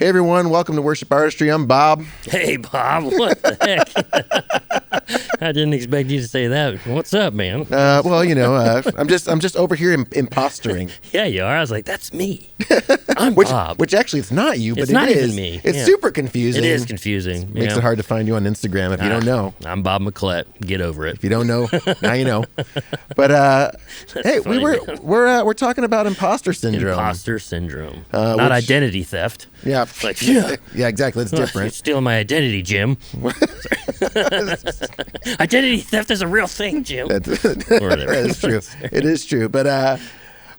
Hey everyone, welcome to Worship Artistry. I'm Bob. Hey Bob, what the heck? I didn't expect you to say that. What's up, man? I'm just over here impostering. Yeah, you are. I was like, that's me. I'm Bob. Which actually it's not you, but It's not it even is. me. It's Yeah. super confusing. It is confusing. Makes it hard to find you on Instagram if you don't know. I'm Bob McClett. Get over it. If you don't know, now you know. But hey, funny, we're talking about imposter syndrome. Imposter syndrome, not identity theft. Yeah, Like, yeah, exactly. It's You're different. stealing my identity, Jim. Identity theft is a real thing, Jim. That is true. It is true. But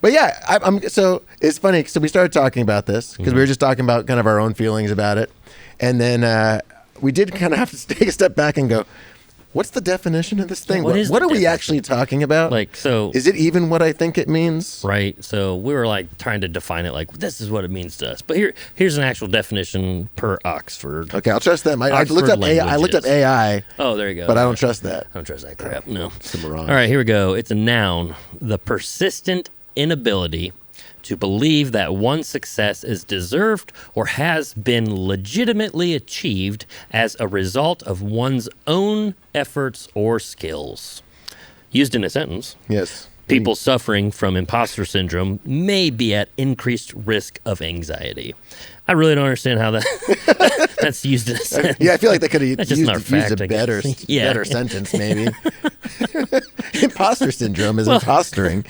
yeah, so it's funny. So we started talking about this because we were just talking about kind of our own feelings about it, and then we did kind of have to take a step back and go, what's the definition of this thing? What are we actually talking about? Like, so is it even what I think it means? Right. So we were like trying to define it like this is what it means to us. But here's an actual definition per Oxford. Okay, I'll trust them. I looked up AI. I looked up AI. Oh, there you go. But I don't trust that. I don't trust that crap. No. Wrong. All right, here we go. It's a noun. The persistent inability to believe that one's success is deserved or has been legitimately achieved as a result of one's own efforts or skills. Used in a sentence. Yes. People suffering from imposter syndrome may be at increased risk of anxiety. I really don't understand how that's used in a sentence. Yeah, I feel like they could have used fact, a better sentence, maybe. Imposter syndrome is impostering.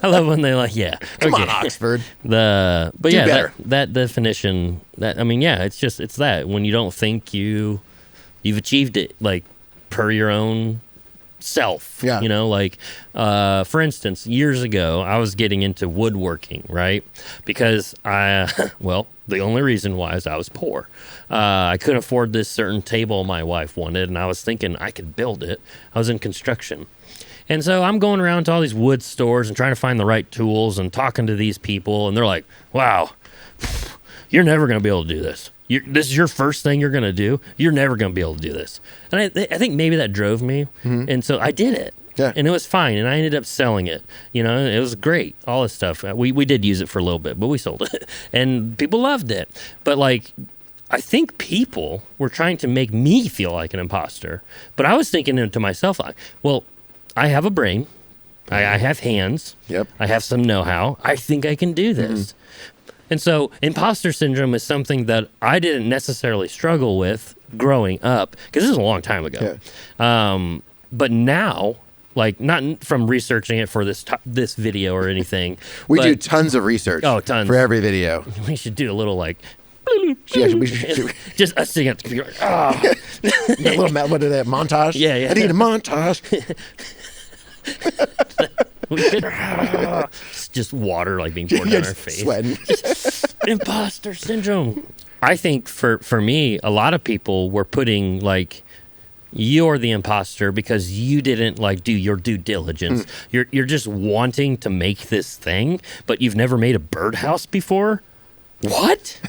I love when they're like, yeah. Come on, Oxford. That definition, it's that. When you don't think you've achieved it, like, per your own self. Yeah. For instance, years ago, I was getting into woodworking, right? Because the only reason why is I was poor. I couldn't afford this certain table my wife wanted, and I was thinking I could build it. I was in construction. And so I'm going around to all these wood stores and trying to find the right tools and talking to these people, and they're like, wow, you're never going to be able to do this. This is your first thing you're going to do. You're never going to be able to do this. And I think maybe that drove me. Mm-hmm. And so I did it. Yeah. And it was fine. And I ended up selling it. It was great. All this stuff. We did use it for a little bit, but we sold it. And people loved it. But I think people were trying to make me feel like an imposter. But I was thinking to myself, well, I have a brain. I have hands. Yep. I have some know-how. I think I can do this. Mm-hmm. And so imposter syndrome is something that I didn't necessarily struggle with growing up, because this is a long time ago. Yeah. But now, not from researching it for this video or anything. We do tons of research. Oh, tons. For every video. We should do a little just us sitting at the computer. A little montage? Yeah. I need a montage. We could just water being poured on our face. Sweating. Imposter syndrome. I think for me, a lot of people were putting you're the imposter because you didn't do your due diligence. You're just wanting to make this thing, but you've never made a birdhouse before. What?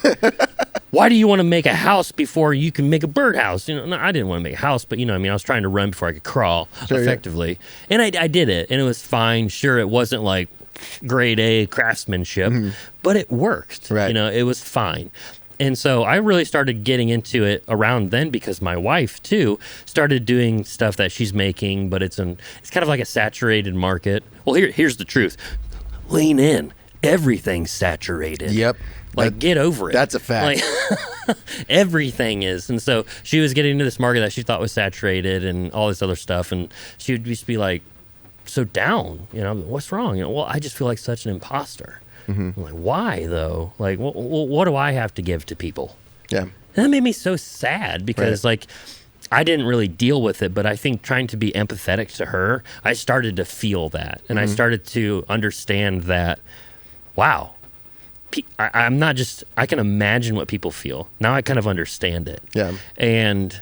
Why do you want to make a house before you can make a birdhouse? No, I didn't want to make a house, but I was trying to run before I could crawl effectively. Yeah. And I did it, and it was fine. Sure, it wasn't grade A craftsmanship, but it worked. Right. It was fine. And so I really started getting into it around then because my wife, too, started doing stuff that she's making, but it's kind of like a saturated market. Well, here's the truth. Lean in. Everything's saturated. Yep. Get over it. That's a fact. Everything is. And so she was getting into this market that she thought was saturated and all this other stuff. And she would just be so down, what's wrong? Well, I just feel like such an imposter. Mm-hmm. I'm like, why though? What do I have to give to people? Yeah. And that made me so sad because I didn't really deal with it, but I think trying to be empathetic to her, I started to feel that. And I started to understand that, wow, I'm not just, I can imagine what people feel. Now I kind of understand it. Yeah. And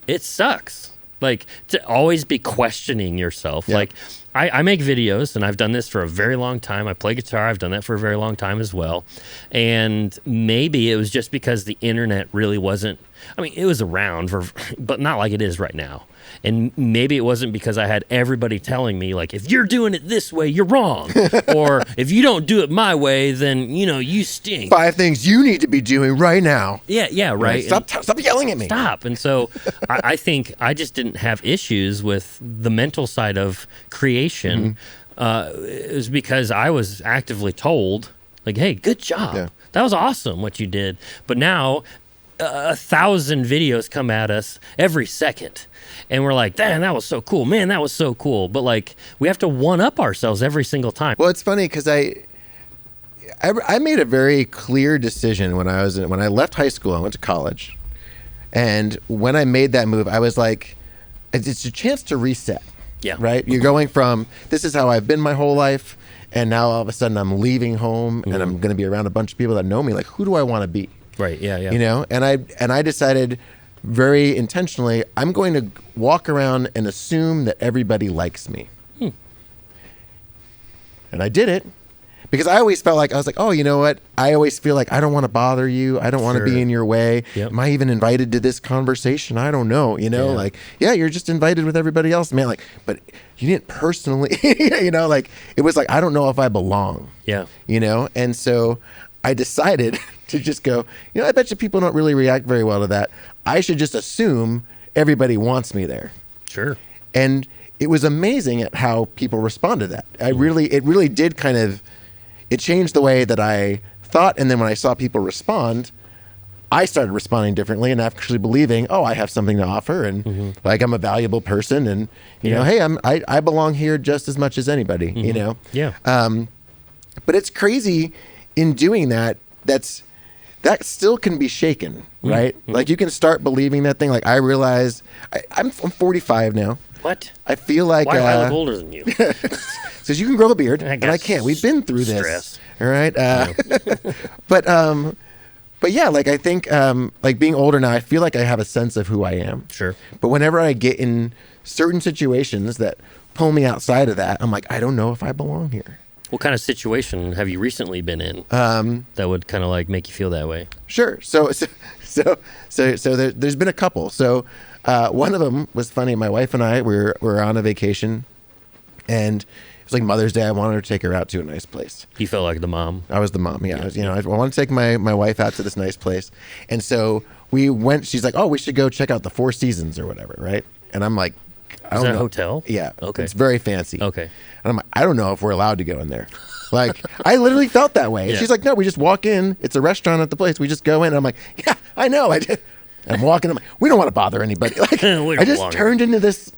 it sucks. To always be questioning yourself. Yeah. I make videos, and I've done this for a very long time. I play guitar. I've done that for a very long time as well. And maybe it was just because the internet really wasn't, I mean, it was around, but not like it is right now. And maybe it wasn't because I had everybody telling me, like, if you're doing it this way, you're wrong. Or if you don't do it my way, then, you stink. 5 things you need to be doing right now. Yeah, right. Stop yelling at me. Stop. And so I think I just didn't have issues with the mental side of creation. It was because I was actively told, like, hey, good job. Yeah. That was awesome what you did. But now 1,000 videos come at us every second. And we're like, damn, that was so cool. Man, that was so cool. But, like, we have to one-up ourselves every single time. Well, it's funny because I made a very clear decision when I left high school. I went to college. And when I made that move, I was like, it's a chance to reset. Yeah. Right? You're going from, this is how I've been my whole life, and now all of a sudden I'm leaving home, and I'm going to be around a bunch of people that know me. Like, who do I want to be? Right, yeah. And I decided very intentionally, I'm going to walk around and assume that everybody likes me. And I did it because I always felt like, I was like, oh, you know what? I always feel like I don't want to bother you. I don't want to be in your way. Yep. Am I even invited to this conversation? I don't know. Like, yeah, you're just invited with everybody else, man. Like, but you didn't personally, like, it was like, I don't know if I belong. Yeah. And so I decided to just go, I bet you people don't really react very well to that. I should just assume everybody wants me there. Sure. And it was amazing at how people responded to that. It really did it changed the way that I thought. And then when I saw people respond, I started responding differently and actually believing, I have something to offer, and like I'm a valuable person, and hey, I belong here just as much as anybody. Yeah. But it's crazy in doing that. That still can be shaken, right? Like you can start believing that thing. Like I realize I'm 45 now. What? I feel like why do I look older than you? Says you can grow a beard, and I can't. We've been through this. Stress. All right. But yeah, like I think like being older now, I feel like I have a sense of who I am. Sure. But whenever I get in certain situations that pull me outside of that, I'm like, I don't know if I belong here. What kind of situation have you recently been in that would kind of like make you feel that way? Sure. So there's been a couple. So one of them was funny. My wife and I were on a vacation, and it was like Mother's Day. I wanted to take her out to a nice place. You felt like the mom. I was the mom. Yeah. I want to take my wife out to this nice place, and so we went. She's like, "Oh, we should go check out the Four Seasons or whatever," right? And I'm like, I don't know. Is that a hotel? Yeah. Okay. It's very fancy. Okay. And I'm like, I don't know if we're allowed to go in there. Like, I literally felt that way. And she's like, no, we just walk in. It's a restaurant at the place. We just go in. And I'm like, yeah, I know. I did. And I'm walking. I'm like, we don't want to bother anybody. Like, I just turned into this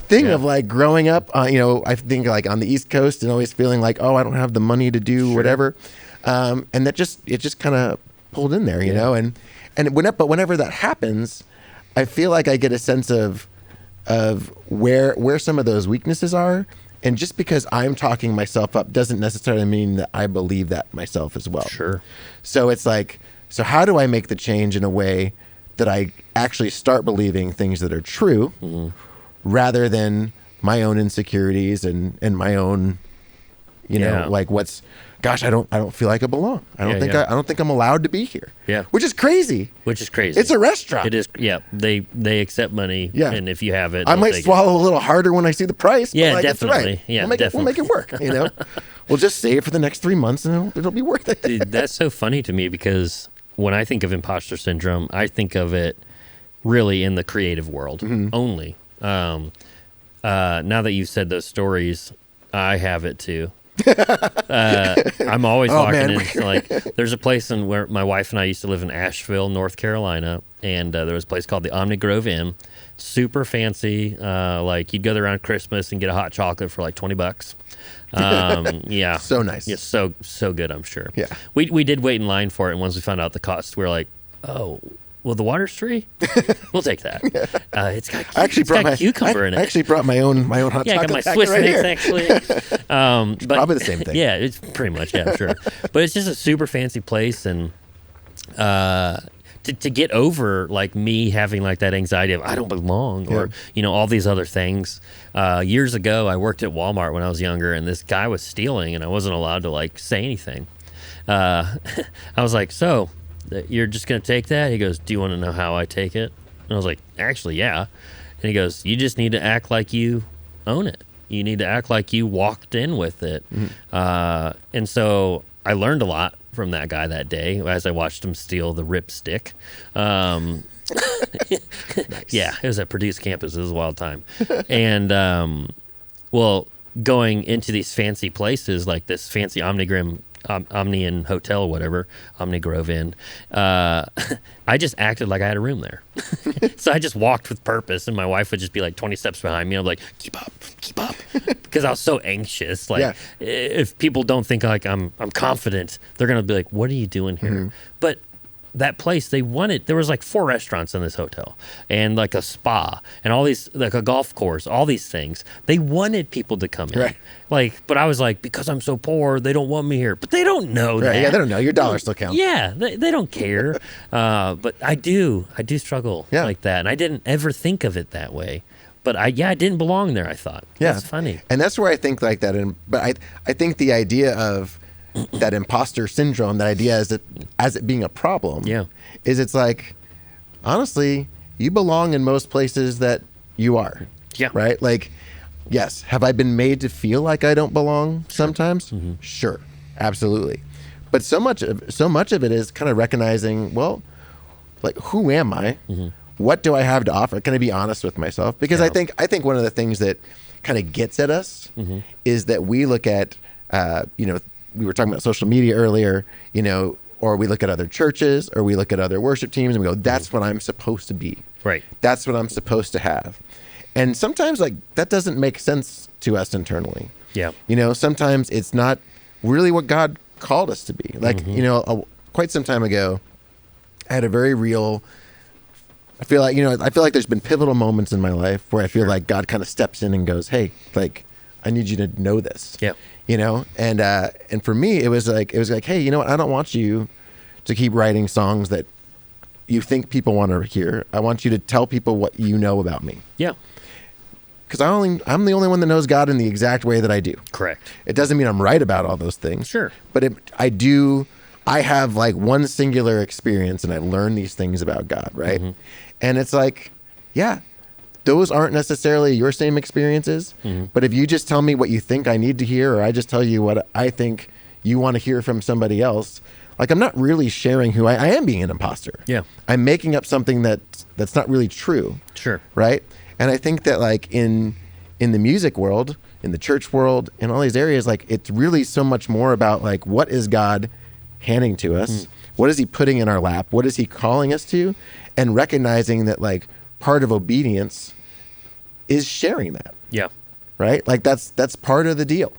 thing of like growing up. I think like on the East Coast and always feeling like, oh, I don't have the money to do whatever. And it just kind of pulled in there, you know. But whenever that happens, I feel like I get a sense of where some of those weaknesses are. And just because I'm talking myself up doesn't necessarily mean that I believe that myself as well. Sure. So it's like, so how do I make the change in a way that I actually start believing things that are true rather than my own insecurities and my own, like gosh, I don't feel like I belong. I don't think I'm allowed to be here. Yeah. Which is crazy. It's a restaurant. It is. Yeah. They accept money. Yeah. And if you have it, I might swallow a little harder when I see the price. Yeah, but definitely. Right. Yeah, we'll make it work. We'll just save for the next 3 months and it'll be worth it. Dude, that's so funny to me because when I think of imposter syndrome, I think of it really in the creative world only. Now that you've said those stories, I have it too. I'm always walking in. Like, there's a place where my wife and I used to live in Asheville, North Carolina, and there was a place called the Omni Grove Inn. Super fancy. Like you'd go there around Christmas and get a hot chocolate for like $20. Yeah, so nice. Yeah, so good. I'm sure. Yeah, we did wait in line for it, and once we found out the cost, we were like, oh. Well, the water's free. We'll take that. It's got cucumber in it. I actually brought my own hot chocolate. Yeah, I got my Swiss mix actually. But probably the same thing. Yeah, it's pretty much sure. But it's just a super fancy place, and to to get over like me having like that anxiety of I don't belong or all these other things. Years ago, I worked at Walmart when I was younger, and this guy was stealing, and I wasn't allowed to like say anything. I was like, so you're just gonna take that? He goes, do you want to know how I take it? And I was like, actually, yeah. And he goes, you just need to act like you own it. You need to act like you walked in with it. And so I learned a lot from that guy that day as I watched him steal the ripstick. Nice. Yeah, it was at Purdue's campus. It was a wild time. And, going into these fancy places like this fancy Omnian Hotel, whatever, Omnigrove Inn, I just acted like I had a room there. So I just walked with purpose, and my wife would just be like 20 steps behind me. I'm like, keep up, because I was so anxious. Like, if people don't think like I'm confident, they're gonna be like, what are you doing here? But that place, there was like 4 restaurants in this hotel and like a spa and all these, like a golf course, all these things. They wanted people to come in. Right. Like, but I was like, because I'm so poor, they don't want me here. But they don't know that. Yeah, they don't know. Your dollar still counts. Yeah, they don't care. But I do struggle like that. And I didn't ever think of it that way. But I didn't belong there, I thought. Yeah. That's funny. And that's where I think like that. But I think the idea of that imposter syndrome, that idea as it being a problem, is it's like, honestly, you belong in most places that you are. Yeah. Right? Like, yes, have I been made to feel like I don't belong sometimes? Sure. Absolutely. But so much of it is kind of recognizing, well, like, who am I? What do I have to offer? Can I be honest with myself? Because I think one of the things that kind of gets at us is that we look at, we were talking about social media earlier, or we look at other churches, or we look at other worship teams, and we go, that's what I'm supposed to be. Right. That's what I'm supposed to have. And sometimes, like, that doesn't make sense to us internally. Yeah. Sometimes it's not really what God called us to be. Like, quite some time ago, I had a very real, I feel like there's been pivotal moments in my life where I feel like God kind of steps in and goes, hey, like, I need you to know this. Yeah. And for me, it was like, hey, you know what? I don't want you to keep writing songs that you think people want to hear. I want you to tell people what you know about me. Yeah. Because I'm the only one that knows God in the exact way that I do. Correct. It doesn't mean I'm right about all those things. Sure. But I have like one singular experience, and I learn these things about God, right? And it's like, yeah, those aren't necessarily your same experiences, but if you just tell me what you think I need to hear, or I just tell you what I think you want to hear from somebody else, like, I'm not really sharing who I am being an imposter. Yeah. I'm making up something that's not really true. Sure. Right? And I think that like in the music world, in the church world, in all these areas, like, it's really so much more about like, what is God handing to us? What is he putting in our lap? What is he calling us to? And recognizing that like part of obedience is sharing that. Yeah. Right? Like that's part of the deal.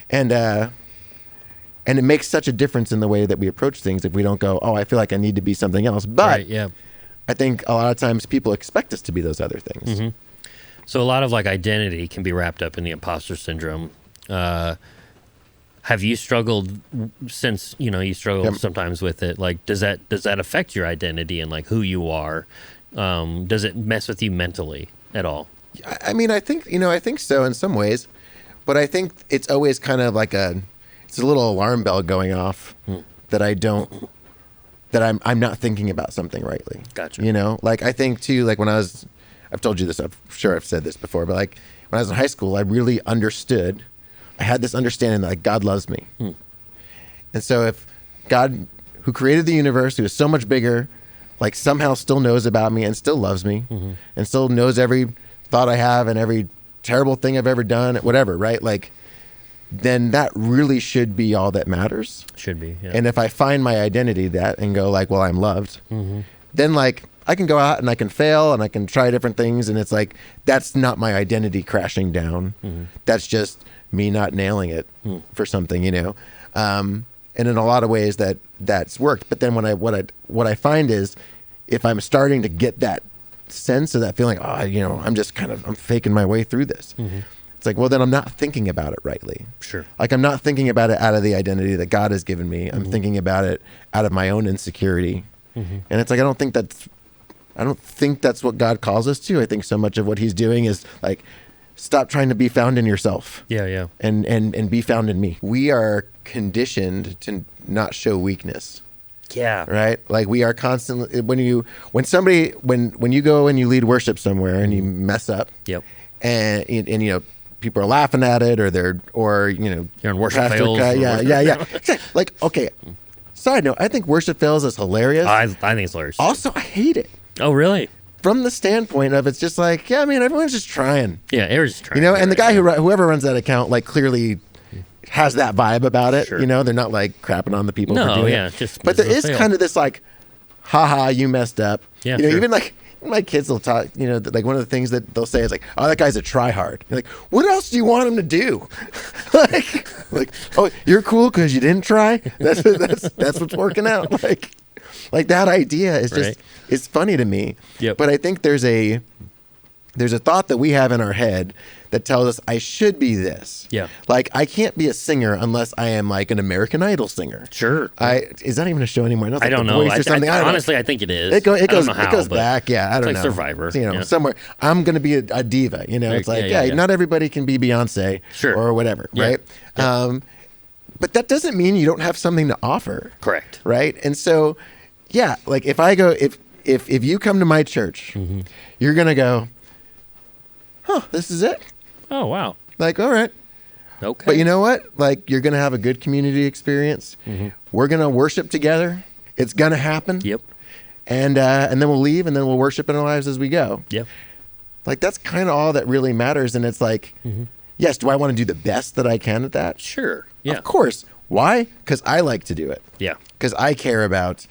And it makes such a difference in the way that we approach things if we don't go, oh, I feel like I need to be something else. But I think a lot of times people expect us to be those other things. So a lot of like identity can be wrapped up in the imposter syndrome. Have you struggled since, you struggle sometimes with it? Like, does that affect your identity and like who you are? Does it mess with you mentally at all? I mean, I think so in some ways, but I think it's always kind of like it's a little alarm bell going off that I'm not thinking about something rightly. Gotcha. Like I think too, like I've told you this, I'm sure I've said this before, but like when I was in high school, I really understood, I had this understanding that like God loves me. And so if God, who created the universe, who is so much bigger, like somehow still knows about me and still loves me and still knows every thought I have and every terrible thing I've ever done, whatever, right? Like, then that really should be all that matters. Should be, yeah. And if I find my identity that and go like, well, I'm loved, then like I can go out and I can fail and I can try different things, and it's like, that's not my identity crashing down. That's just me not nailing it for something, and in a lot of ways that's worked. But then what I find is, if I'm starting to get that sense of that feeling, I'm just I'm faking my way through this. It's like, well, then I'm not thinking about it rightly. Sure. Like, I'm not thinking about it out of the identity that God has given me. I'm thinking about it out of my own insecurity And it's like, I don't think that's what God calls us to. I think so much of what he's doing is like, stop trying to be found in yourself. Yeah. And be found in me. We are conditioned to not show weakness. Yeah. Right? Like we are constantly, when you go and you lead worship somewhere and you mess up. Yep. And you know, people are laughing at it, or you're in worship fails. Yeah. Like, okay. Side note, I think worship fails is hilarious. I think it's hilarious. Also, I hate it. Oh, really? From the standpoint of it's just like, yeah, I mean, everyone's just trying. Yeah, everyone's just trying. You know, and the guy whoever runs that account, like, clearly has that vibe about it. Sure. You know, they're not like crapping on the people for doing it. But there is kind of this like, haha, you messed up. Yeah, you know, even like my kids will talk, you know, like one of the things that they'll say is like, oh, that guy's a tryhard. You're like, what else do you want him to do? like, oh, you're cool because you didn't try? That's what's working out. Like that idea is just, it's funny to me. Yep. But I think there's a thought that we have in our head that tells us I should be this. Yeah. Like I can't be a singer unless I am like an American Idol singer. Sure. Is that even a show anymore? I don't know. Honestly, I think it is. It goes back. Yeah, I don't know. Like Survivor. You know, somewhere I'm going to be a diva. You know, it's like not everybody can be Beyonce or whatever, right? Yeah. But that doesn't mean you don't have something to offer. Correct. Right. And so, yeah, like if I go, if you come to my church, you're going to go, huh, this is it. Oh, wow. Like, all right. Okay. But you know what? Like, you're going to have a good community experience. We're going to worship together. It's going to happen. Yep. And then we'll leave, and then we'll worship in our lives as we go. Yep. Like, that's kind of all that really matters. And it's like, yes, do I want to do the best that I can at that? Sure. Yeah. Of course. Why? Because I like to do it. Yeah. Because I care about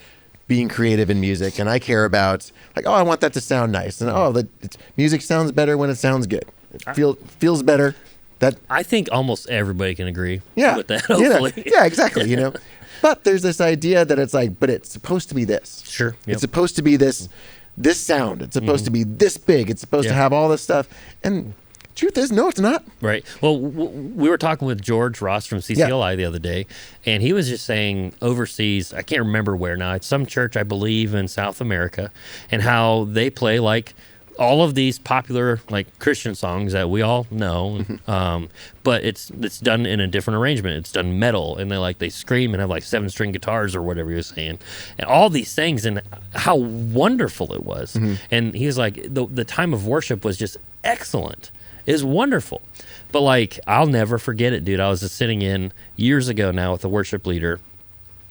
being creative in music, and I care about like, oh, I want that to sound nice, and music sounds better when it sounds good. It feels better. That I think almost everybody can agree with that. You know, Hopefully. yeah, exactly. You know, but there's this idea that it's like, but it's supposed to be this. Sure. Yep. It's supposed to be this sound. It's supposed to be this big. It's supposed to have all this stuff. And truth is, no, it's not. Right. Well, we were talking with George Ross from CCLI the other day, and he was just saying overseas, I can't remember where now, it's some church, I believe, in South America, and how they play like all of these popular like Christian songs that we all know, but it's done in a different arrangement. It's done metal, and they scream and have like 7-string guitars or whatever he was saying, and all these things, and how wonderful it was. And he was like, the time of worship was just excellent. It was wonderful. But like, I'll never forget it, dude. I was just sitting in years ago now with a worship leader,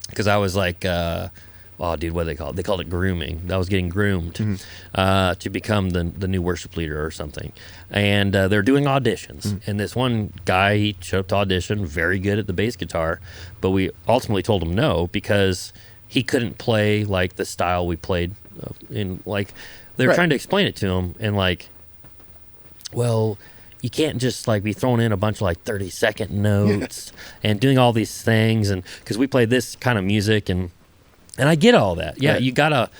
because I was like, oh, dude, what do they call it? They called it grooming. I was getting groomed to become the new worship leader or something. And they're doing auditions. And this one guy, he showed up to audition, very good at the bass guitar, but we ultimately told him no because he couldn't play like the style we played in. Like, they were trying to explain it to him, and like, well, you can't just like be throwing in a bunch of like 30-second notes and doing all these things, and because we play this kind of music, and I get all that. Yeah, you gotta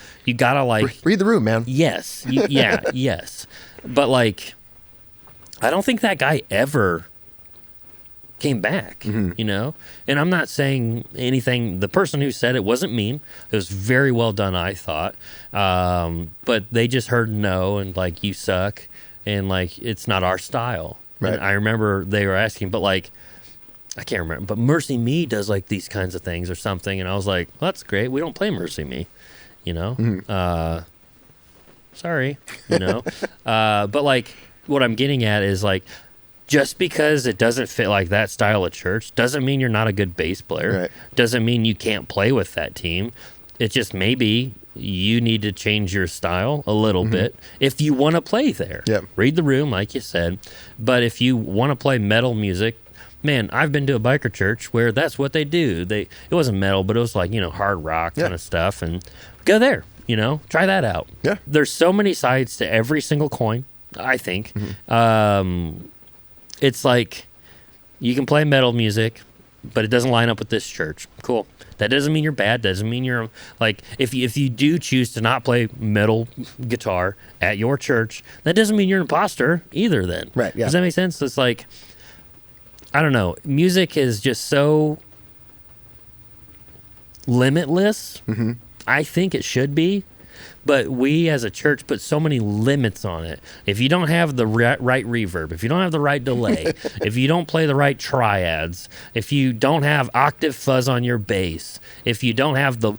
like read the room, man. Yes, yes, but like, I don't think that guy ever came back. You know, and I'm not saying anything. The person who said it wasn't mean. It was very well done, I thought. But they just heard no, and like, you suck. And like, it's not our style. Right. And I remember they were asking, but like, I can't remember, but Mercy Me does like these kinds of things or something. And I was like, well, that's great. We don't play Mercy Me, you know? Sorry, you know? But like, what I'm getting at is like, just because it doesn't fit like that style of church doesn't mean you're not a good bass player. Right. Doesn't mean you can't play with that team. It just maybe you need to change your style a little bit if you want to play there. Yep. Read the room, like you said. But if you want to play metal music, man, I've been to a biker church where that's what they do. It wasn't metal, but it was like, you know, hard rock kind of stuff. And go there, you know, try that out. Yeah. There's so many sides to every single coin, I think. It's like, you can play metal music, but it doesn't line up with this church. Cool. That doesn't mean you're bad. Doesn't mean you're like, if you do choose to not play metal guitar at your church, that doesn't mean you're an imposter either then. Right, yeah. Does that make sense? It's like, I don't know. Music is just so limitless I think it should be, but we as a church put so many limits on it. If you don't have the right reverb, if you don't have the right delay, if you don't play the right triads, if you don't have octave fuzz on your bass, if you don't have the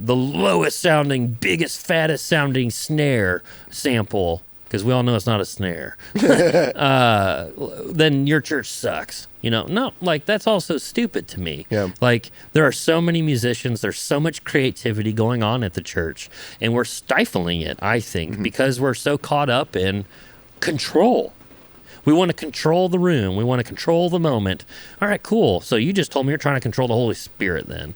lowest sounding, biggest, fattest sounding snare sample, because we all know it's not a snare, then your church sucks. No, like, that's also stupid to me. Yeah. Like, there are so many musicians, there's so much creativity going on at the church, and we're stifling it, I think, because we're so caught up in control. We want to control the room. We want to control the moment. All right, cool. So you just told me you're trying to control the Holy Spirit then.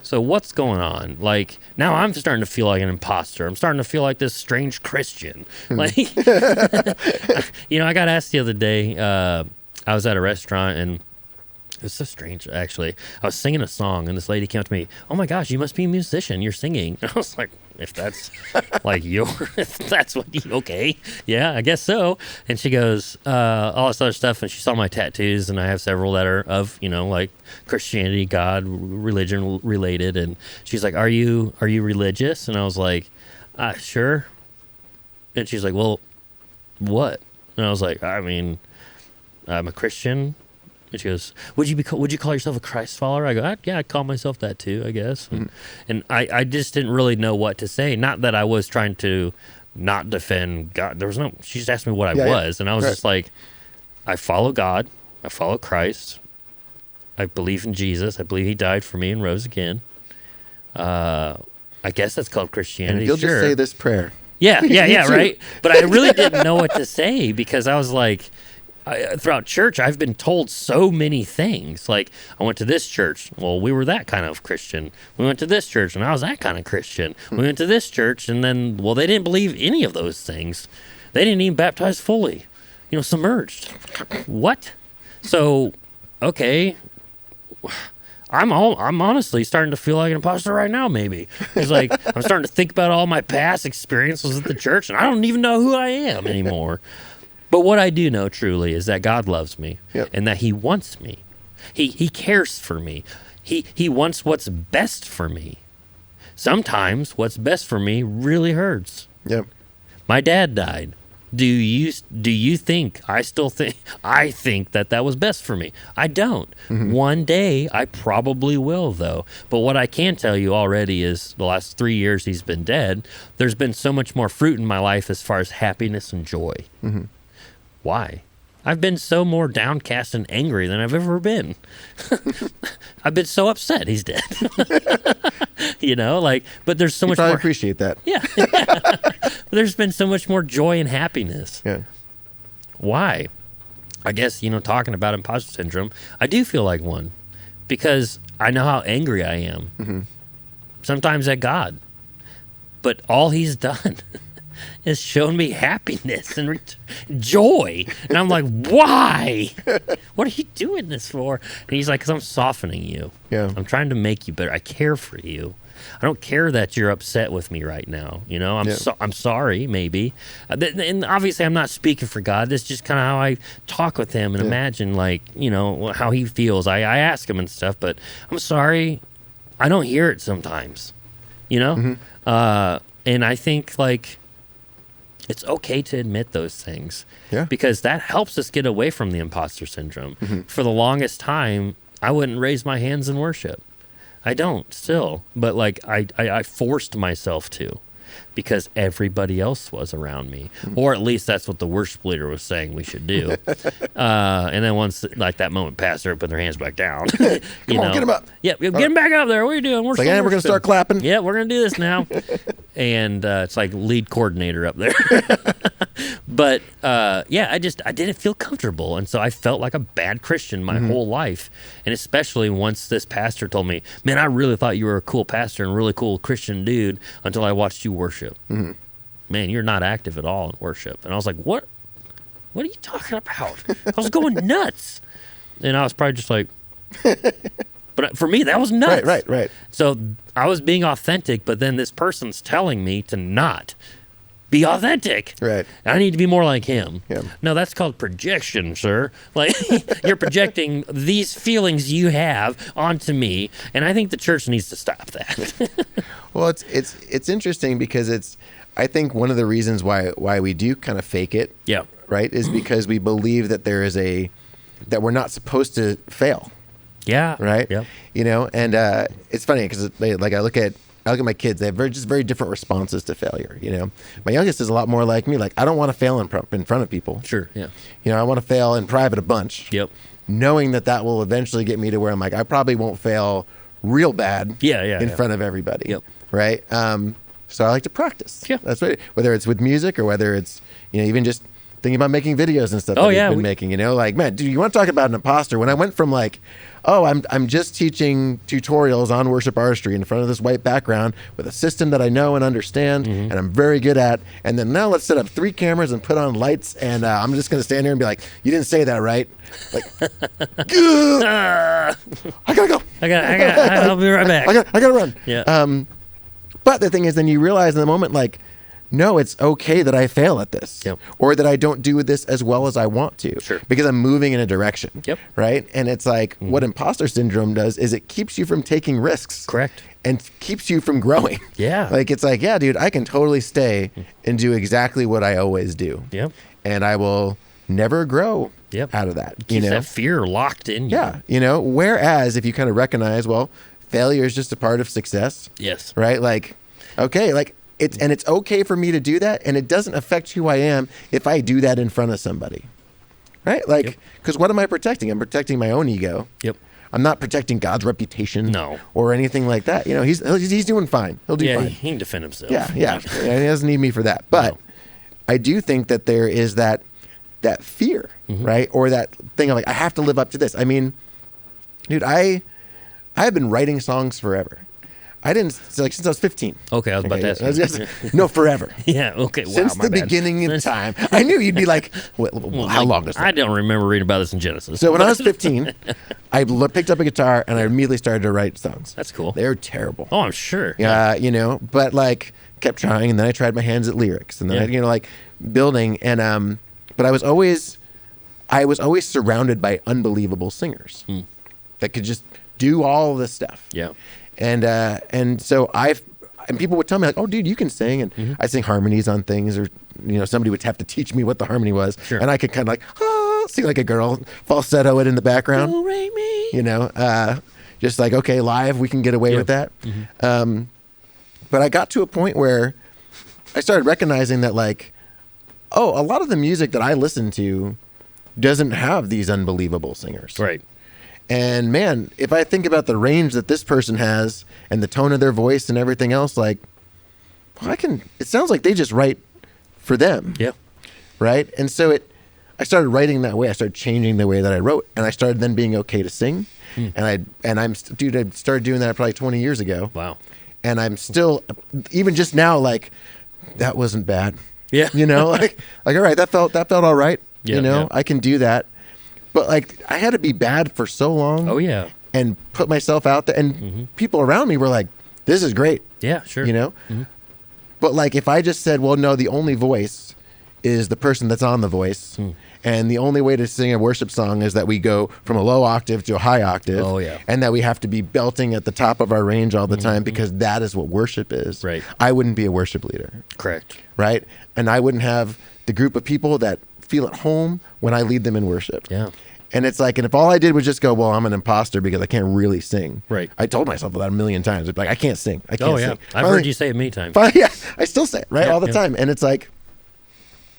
So what's going on? Like, now I'm starting to feel like an imposter. I'm starting to feel like this strange Christian. Like, I got asked the other day, I was at a restaurant, and it's so strange, actually. I was singing a song, and this lady came up to me, "Oh my gosh, you must be a musician. You're singing." And I was like, if that's like if that's what you, okay, yeah, I guess so. And she goes, all this other stuff, and she saw my tattoos, and I have several that are of, like Christianity, God, religion related. And she's like, are you religious? And I was like, sure. And she's like, well, what? And I was like, I mean, I'm a Christian. And she goes, would you call yourself a Christ follower? I go, yeah, I call myself that too, I guess. And I just didn't really know what to say. Not that I was trying to not defend God. She just asked me what I was. And I was just like, I follow God. I follow Christ. I believe in Jesus. I believe he died for me and rose again. I guess that's called Christianity. And you'll just say this prayer. Yeah, right? But I really didn't know what to say, because I was like, throughout church, I've been told so many things. Like, I went to this church. Well, we were that kind of Christian. We went to this church, and I was that kind of Christian. We went to this church, and then, well, they didn't believe any of those things. They didn't even baptize fully, submerged. What? So, okay, I'm honestly starting to feel like an imposter right now, maybe. It's like, I'm starting to think about all my past experiences at the church, and I don't even know who I am anymore. But what I do know truly is that God loves me, and that he wants me. He cares for me. He wants what's best for me. Sometimes what's best for me really hurts. Yep. My dad died. Do you think I think that was best for me? I don't. One day I probably will, though. But what I can tell you already is the last 3 years he's been dead, there's been so much more fruit in my life as far as happiness and joy. Why? I've been so more downcast and angry than I've ever been. I've been so upset he's dead. But there's so much more. I appreciate that. Yeah. There's been so much more joy and happiness. Yeah. Why? I guess, talking about imposter syndrome, I do feel like one, because I know how angry I am. Sometimes at God. But all he's done has shown me happiness and joy. And I'm like, why? What are you doing this for? And he's like, because I'm softening you. Yeah. I'm trying to make you better. I care for you. I don't care that you're upset with me right now. I'm sorry, maybe. And obviously I'm not speaking for God. That's just kind of how I talk with him and imagine, how he feels. I ask him and stuff, but I'm sorry. I don't hear it sometimes, And I think, it's okay to admit those things, because that helps us get away from the imposter syndrome. For the longest time, I wouldn't raise my hands in worship. I don't still, but I forced myself to, because everybody else was around me, or at least that's what the worship leader was saying we should do. And then once that moment passed, they put their hands back down. Come on, get them up. Yeah, get them back up there. What are you doing? We're going to start clapping. Yeah, we're going to do this now. And it's like lead coordinator up there. But I didn't feel comfortable, and so I felt like a bad Christian my whole life. And especially once this pastor told me, man, I really thought you were a cool pastor and a really cool Christian dude until I watched you worship. Man, you're not active at all in worship. And I was like, what are you talking about? I was going nuts. And I was probably just like, but for me, that was nuts. Right. So I was being authentic, but then this person's telling me to not. be authentic. Right. I need to be more like him. Yeah. No, that's called projection, sir. Like you're projecting these feelings you have onto me, and I think the church needs to stop that. Well, it's interesting because I think one of the reasons why we do kind of fake it, Yeah. right, is because we believe that that we're not supposed to fail. Yeah. Right. Yep. You know, and it's funny because like I look at my kids. They have very different responses to failure. You know, my youngest is a lot more like me. Like I don't want to fail in front of people. Sure. Yeah. You know, I want to fail in private a bunch. Yep. Knowing that will eventually get me to where I'm like, I probably won't fail real bad. Yeah. In front of everybody. Yep. Right. So I like to practice. Yeah. That's right. Whether it's with music or whether it's, you know, even just thinking about making videos and stuff that we've been making, you know, like, man, dude, you want to talk about an imposter? When I went from like, oh, I'm just teaching tutorials on worship artistry in front of this white background with a system that I know and understand and I'm very good at. And then now let's set up 3 cameras and put on lights. And I'm just going to stand here and be like, you didn't say that right. Like, I gotta go. I'll be right back. I gotta run. Yeah. But the thing is, then you realize in the moment, like, no, it's okay that I fail at this, Yep. or that I don't do this as well as I want to, Sure. because I'm moving in a direction, Yep. right? And it's like what imposter syndrome does is it keeps you from taking risks, Correct. and keeps you from growing. Yeah. Like it's like, yeah, dude, I can totally stay and do exactly what I always do, Yep. and I will never grow Yep. out of that. You Keeps know, that fear locked in you. yeah, you know. Whereas if you kind of recognize, well, failure is just a part of success. Yes. Right? Like, okay, like it's okay for me to do that, and it doesn't affect who I am if I do that in front of somebody. Right? Like, because what am I protecting? I'm protecting my own ego. Yep. I'm not protecting God's reputation. No. Or anything like that. You know, he's doing fine. He'll do Yeah, fine. he can defend himself. Yeah. He doesn't need me for that. But No. I do think that there is that fear, right? Or that thing of like, I have to live up to this. I mean, dude, I have been writing songs forever. I didn't, like, since I was 15. Okay, I was about to ask you. No, forever. Yeah, okay. Wow, Since my the bad. beginning of time. I knew you'd be like, well, how long is that? I don't remember reading about this in Genesis. So when I was 15, I picked up a guitar and I immediately started to write songs. That's cool. They were terrible. Oh, I'm sure. You know, but like kept trying, and then I tried my hands at lyrics, and then I, you know, like building, and but I was always surrounded by unbelievable singers that could just do all this stuff. Yeah. And so and people would tell me like, oh, dude, you can sing, and I sing harmonies on things, or you know, somebody would have to teach me what the harmony was, Sure. and I could kind of like sing like a girl, falsetto it in the background. Do, re, mi. You know, just like, okay, live, we can get away with that. But I got to a point where I started recognizing that, like, oh, a lot of the music that I listen to doesn't have these unbelievable singers. Right. And man, if I think about the range that this person has and the tone of their voice and everything else, like, well, it sounds like they just write for them. Yeah. Right. And so I started writing that way. I started changing the way that I wrote, and I started then being okay to sing. I started doing that probably 20 years ago. Wow. And I'm still, even just now, like, that wasn't bad. Yeah. You know, like, all right, that felt all right. Yeah, you know, yeah. I can do that. But like, I had to be bad for so long. Oh, yeah. And put myself out there, and people around me were like, this is great. Yeah, sure. You know? But like, if I just said, well, no, the only voice is the person that's on the voice. And the only way to sing a worship song is that we go from a low octave to a high octave. Oh, yeah. And that we have to be belting at the top of our range all the time, because that is what worship is. Right. I wouldn't be a worship leader. Correct. Right. And I wouldn't have the group of people that feel at home when I lead them in worship. Yeah. And it's like, and if all I did was just go, well, I'm an imposter because I can't really sing. Right. I told myself that a million times. It's like, I can't sing. I can't Oh, yeah. sing. I've heard you say it many times. Yeah, I still say it, right? Yeah, all the yeah. time. And it's like,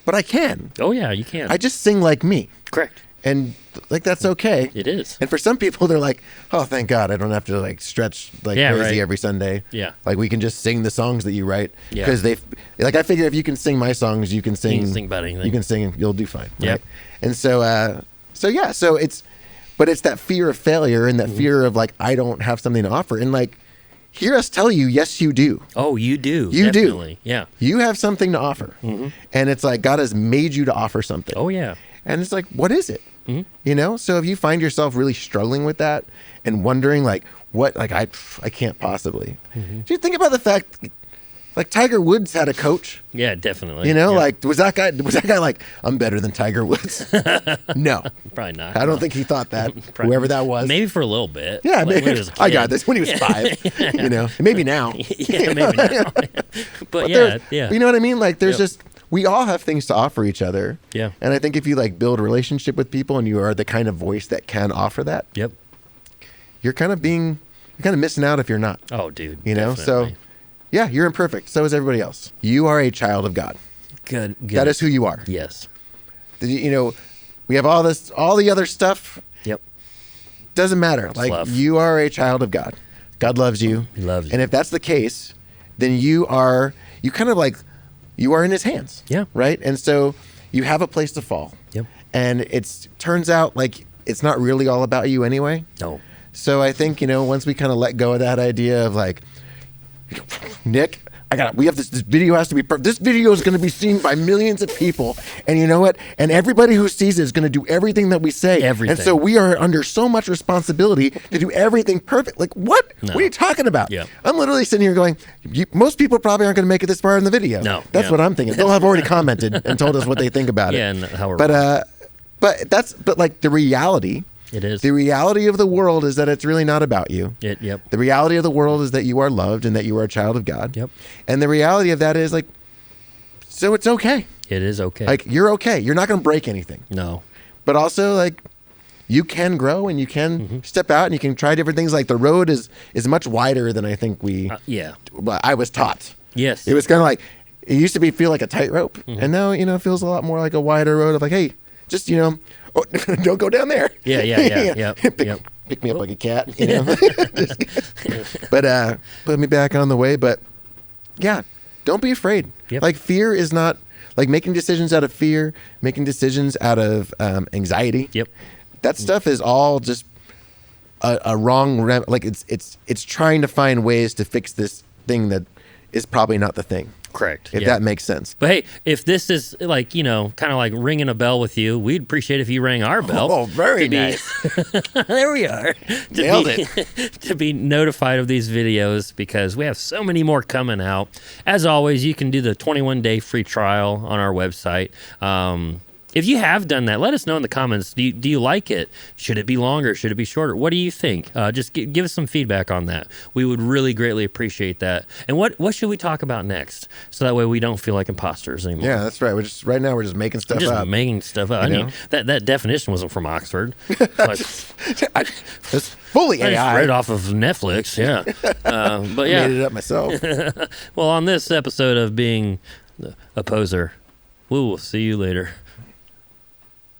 but I can. Oh, yeah, you can. I just sing like me. Correct. And like, that's okay. It is. And for some people, they're like, oh, thank God I don't have to like stretch like Yeah, crazy right. every Sunday. Yeah. Like, we can just sing the songs that you write. Yeah. Because like, I figure if you can sing my songs, you can sing. You can sing about anything. You can sing and you'll do fine. Yep. Right? And so it's that fear of failure and that fear of like, I don't have something to offer. And like, hear us tell you, yes, you do. Oh, you do. You Definitely. do. Yeah. You have something to offer. And it's like, God has made you to offer something. Oh, yeah. And it's like, what is it? You know? So if you find yourself really struggling with that and wondering like, what, like, I can't possibly. Do you think about the fact Like Tiger Woods had a coach. Yeah, definitely. You know, Yeah. like was that guy like, I'm better than Tiger Woods? No, Probably not. I don't think he thought that. Probably- Whoever that was. Maybe for a little bit. Yeah, like maybe. when he was a I kid. got this when he was 5. You know, maybe now. Yeah, maybe not. But yeah, there's- yeah. You know what I mean? Like there's Yep. just we all have things to offer each other. Yeah. And I think if you like build a relationship with people and you are the kind of voice that can offer that, Yep. you're kind of missing out if you're not. Oh, dude. You know, definitely. so yeah, you're imperfect. So is everybody else. You are a child of God. Good. That is who you are. Yes. You know, we have all the other stuff. Yep. Doesn't matter. Like Fluff. you are a child of God. God loves you. He loves you. And if that's the case, then you kind of like, you are in his hands. Yeah. Right. And so you have a place to fall. Yep. And turns out like it's not really all about you anyway. No. So I think, once we kind of let go of that idea of like, Nick, we have this video has to be perfect. This video is going to be seen by millions of people. And you know what? And everybody who sees it is going to do everything that we say. Everything. And so we are under so much responsibility to do everything perfect. Like, what? No. What are you talking about? Yeah. I'm literally sitting here going, most people probably aren't going to make it this far in the video. No. That's Yeah. what I'm thinking. They'll have already commented and told us what they think about Yeah, it. and how we're But like the reality. It is. The reality of the world is that it's really not about you. Yep. The reality of the world is that you are loved and that you are a child of God. Yep. And the reality of that is like, so it's okay. It is okay. Like you're okay. You're not going to break anything. No. But also like you can grow and you can step out and you can try different things. Like the road is much wider than I think Yeah. I was taught. Yes. It was kind of like, it used to feel like a tightrope. And now, it feels a lot more like a wider road of like, hey, just, don't go down there. Yeah. Yep. Pick me up like a cat, But put me back on the way. But yeah, don't be afraid. Yep. Like fear is not like making decisions out of fear, making decisions out of anxiety. Yep. That stuff is all just a wrong. Like it's trying to find ways to fix this thing that is probably not the thing. Correct. If yeah. that makes sense. But hey, if this is like, kind of like ringing a bell with you, we'd appreciate if you rang our bell. Oh, very to be- nice. There we are. Nailed it. To be notified of these videos because we have so many more coming out. As always, you can do the 21-day free trial on our website. If you have done that, let us know in the comments. Do you like it? Should it be longer? Should it be shorter? What do you think? Just give us some feedback on that. We would really greatly appreciate that. And what should we talk about next? So that way we don't feel like imposters anymore. Yeah, that's right. Right now we're just making stuff Just up. making stuff up. You I mean, that definition wasn't from Oxford. Like, It's fully I just AI. read off of Netflix. Yeah, but yeah. Made it up myself. Well, on this episode of being a poser, we will see you later.